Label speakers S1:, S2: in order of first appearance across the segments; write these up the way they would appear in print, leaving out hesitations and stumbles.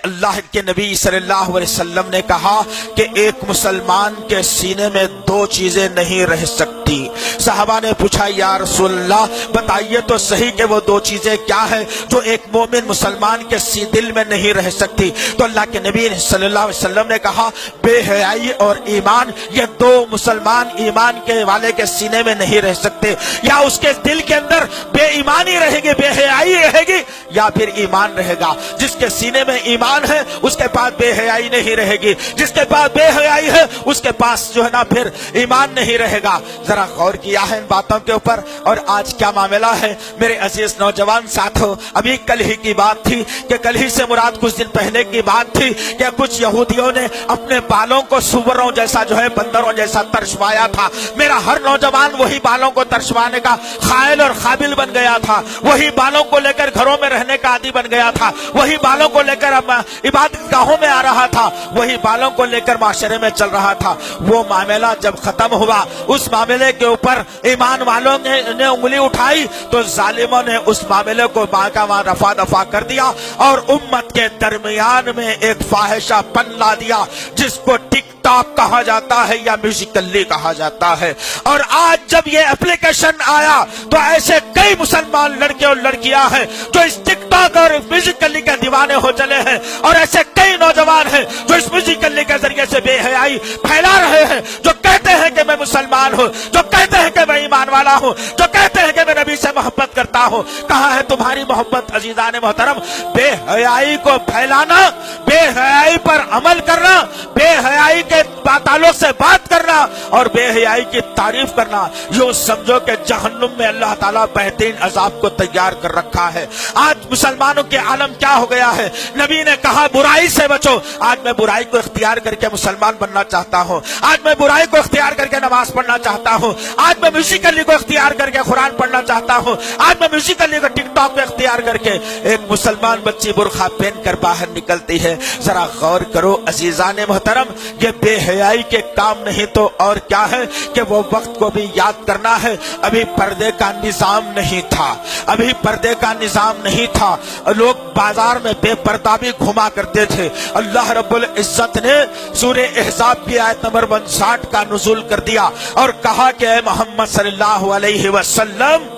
S1: اللہ کے نبی صلی اللہ علیہ وسلم نے کہا کہ ایک مسلمان کے سینے میں دو چیزیں نہیں رہ سکتی۔ صحابہ نے پوچھا یا رسول اللہ بتائیے تو صحیح کہ وہ دو چیزیں کیا ہیں جو ایک مومن مسلمان کے دل میں نہیں رہ سکتی؟ تو اللہ کے نبی صلی اللہ علیہ وسلم نے کہا بے حیائی اور ایمان، یہ دو مسلمان ایمان کے والے کے سینے میں نہیں رہ سکتے۔ یا اس کے دل کے اندر بے ایمانی رہے گی، بے حیائی رہے گی، یا پھر ایمان رہے گا۔ جس کے سینے میں ایمان ہے اس کے پاس بے حیائی نہیں رہے گی، جس کے پاس بے حیائی ہے اس کے پاس جو ہے نا پھر ایمان نہیں رہے گا۔ ذرا غور کیا ہے ان باتوں کے اوپر؟ اور آج کیا معاملہ ہے میرے عزیز نوجوان ساتھوں؟ ابھی کل ہی کی بات تھی کہ کل ہی سے مراد کچھ دن پہلے کی بات تھی کہ کچھ یہودیوں نے اپنے بالوں کو سوروں جیسا جو ہے بندروں جیسا ترشوایا تھا۔ میرا ہر نوجوان وہی بالوں کو ترشوانے کا خائل اور قابل بن گیا تھا، وہی بالوں کو لے کر گھروں میں رہنے کا عادی بن گیا تھا، وہی بالوں کو لے کر عبادت گاہوں میں آ رہا تھا، وہی بالوں کو لے کر معاشرے میں چل رہا تھا۔ وہ معاملہ جب ختم ہوا، اس معاملے کے اوپر ایمان والوں نے انگلی اٹھائی تو ظالموں نے اس معاملے کو وہاں رفع دفع کر دیا اور امت کے درمیان میں ایک فاحشہ پن لا دیا جس کو ٹک ٹاک کہا جاتا ہے یا میوزیکلی کہا جاتا ہے۔ اور آج جب یہ اپلیکیشن آیا تو ایسے کئی مسلمان لڑکے اور لڑکیاں ہیں جو اس ٹک ٹاک اور میوزیکلی کے دیوانے ہو چلے ہیں، اور ایسے کئی نوجوان ہیں جو اس میوزیکلی کے ذریعے سے بے حیائی پھیلا رہے ہیں، جو کہتے ہیں کہ میں مسلمان ہوں، جو کہتے ہیں کہ میں ایمان والا ہوں، جو کہتے ہیں کہ میں نبی سے محبت کرتا ہوں۔ کہاں ہے تمہاری محبت عزیزان محترم؟ بے حیائی کو پھیلانا، بے حیائی پر عمل کرنا، بے حیائی کے تعلق سے بات کرنا اور بے حیائی کی تعریف کرنا، یوں سمجھو کہ جہنم میں اللہ تعالیٰ بہترین عذاب کو تیار کر رکھا ہے۔ آج مسلمانوں کے عالم کیا ہو گیا ہے؟ نبی نے کہا برائی سے بچو، آج میں برائی کو اختیار کر کے مسلمان بننا چاہتا ہوں، آج میں برائی کو اختیار کر کے نماز پڑھنا چاہتا ہوں، آج میں میوزیکلی کو اختیار کر کے قرآن پڑھنا چاہتا ہوں، آج میں میوزیکلی کو ٹک ٹاک کو اختیار کر کے ایک مسلمان بچی برقع پہن کر باہر نکلتی ہے۔ ذرا غور کرو عزیزان محترم، یہ بے حیائی کے کام نہیں تو اور کیا ہے کہ وہ وقت کو بھی یاد کرنا ہے۔ ابھی پردے کا نظام نہیں تھا، ابھی پردے کا نظام نہیں تھا، لوگ بازار میں بے پردہ بھی گھما کرتے تھے۔ اللہ رب العزت نے سورہ احزاب کی آیت نمبر 59 کا نزول کر دیا اور کہا کہ اے محمد صلی اللہ علیہ وسلم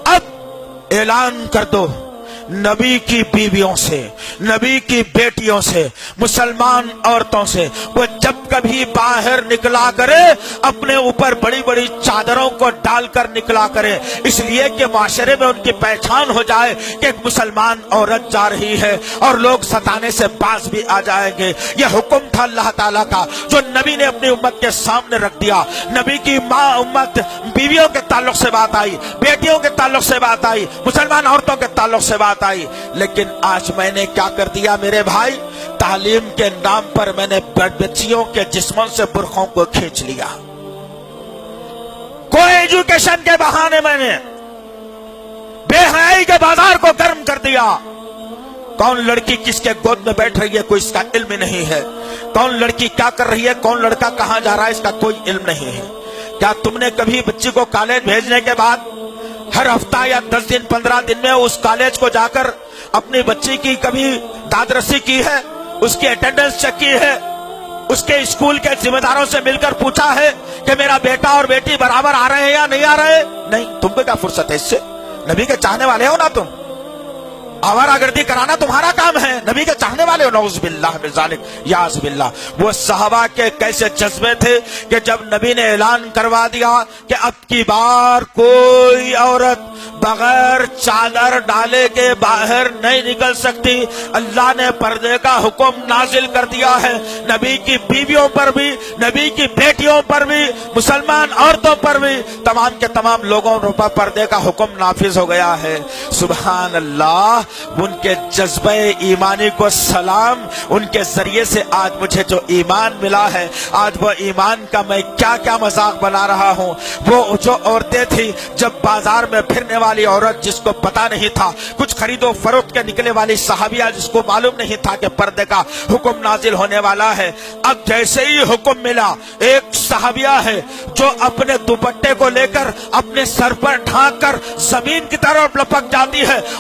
S1: اب اعلان کر دو نبی کی بیویوں سے، نبی کی بیٹیوں سے، مسلمان عورتوں سے، وہ جب کبھی باہر نکلا کرے اپنے اوپر بڑی بڑی چادروں کو ڈال کر نکلا کرے، اس لیے کہ معاشرے میں ان کی پہچان ہو جائے کہ ایک مسلمان عورت جا رہی ہے اور لوگ ستانے سے باز بھی آ جائیں گے۔ یہ حکم تھا اللہ تعالیٰ کا جو نبی نے اپنی امت کے سامنے رکھ دیا۔ نبی کی ماں امت بیویوں کے تعلق سے بات آئی، بیٹیوں کے تعلق سے بات آئی، مسلمان عورتوں کے تعلق سے بات آئی، لیکن آج میں نے کیا کر دیا میرے بھائی؟ تعلیم کے نام پر میں نے بچیوں کے جسموں سے برقعوں کو کھینچ لیا، کوئی ایجوکیشن کے بہانے میں نے بے حیائی کے بازار کو گرم کر دیا۔ کون لڑکی کس کے گود میں بیٹھ رہی ہے کوئی اس کا علم نہیں ہے، کون لڑکی کیا کر رہی ہے، کون لڑکا کہاں جا رہا ہے اس کا کوئی علم نہیں ہے۔ کیا تم نے کبھی بچی کو کالج بھیجنے کے بعد ہر ہفتہ یا 10 دن 15 دن میں اس کالج کو جا کر اپنی بچی کی کبھی دادرسی کی ہے، اس کی اٹینڈنس چیک کی ہے، اس کے اسکول کے ذمہ داروں سے مل کر پوچھا ہے کہ میرا بیٹا اور بیٹی برابر آ رہے ہیں یا نہیں آ رہے؟ نہیں، تم کو کیا فرصت ہے اس سے؟ نبی کے چاہنے والے ہو نا تم، آوارہ گردی کرانا تمہارا کام ہے، نبی کے چاہنے والے ہو، نعوذ باللہ من ذالک، یاذ باللہ۔ وہ صحابہ کے کیسے جذبے تھے کہ جب نبی نے اعلان کروا دیا کہ اب کی بار کوئی عورت بغیر چادر ڈالے کے باہر نہیں نکل سکتی، اللہ نے پردے کا حکم نازل کر دیا ہے۔ نبی کی بیویوں پر بھی، نبی کی بیٹیوں پر بھی، مسلمان عورتوں پر بھی، تمام کے تمام لوگوں پر پردے کا حکم نافذ ہو گیا ہے۔ سبحان اللہ، ان کے جذبہ ایمانی کو سلام، ان کے ذریعے سے آج مجھے جو ایمان ملا ہے، آج وہ ایمان کا میں کیا کیا مذاق بنا رہا ہوں۔ وہ جو عورتیں تھیں، جب بازار میں پھرنے والی عورت جس کو پتا نہیں تھا، کچھ خرید و فروخت کے نکلے والی صحابیہ جس کو معلوم نہیں تھا کہ پردے کا حکم نازل ہونے والا ہے، اب جیسے ہی حکم ملا، ایک صحابیہ ہے جو اپنے دوپٹے کو لے کر اپنے سر پر ڈھانک کر زمین کی طرف لپک جاتی ہے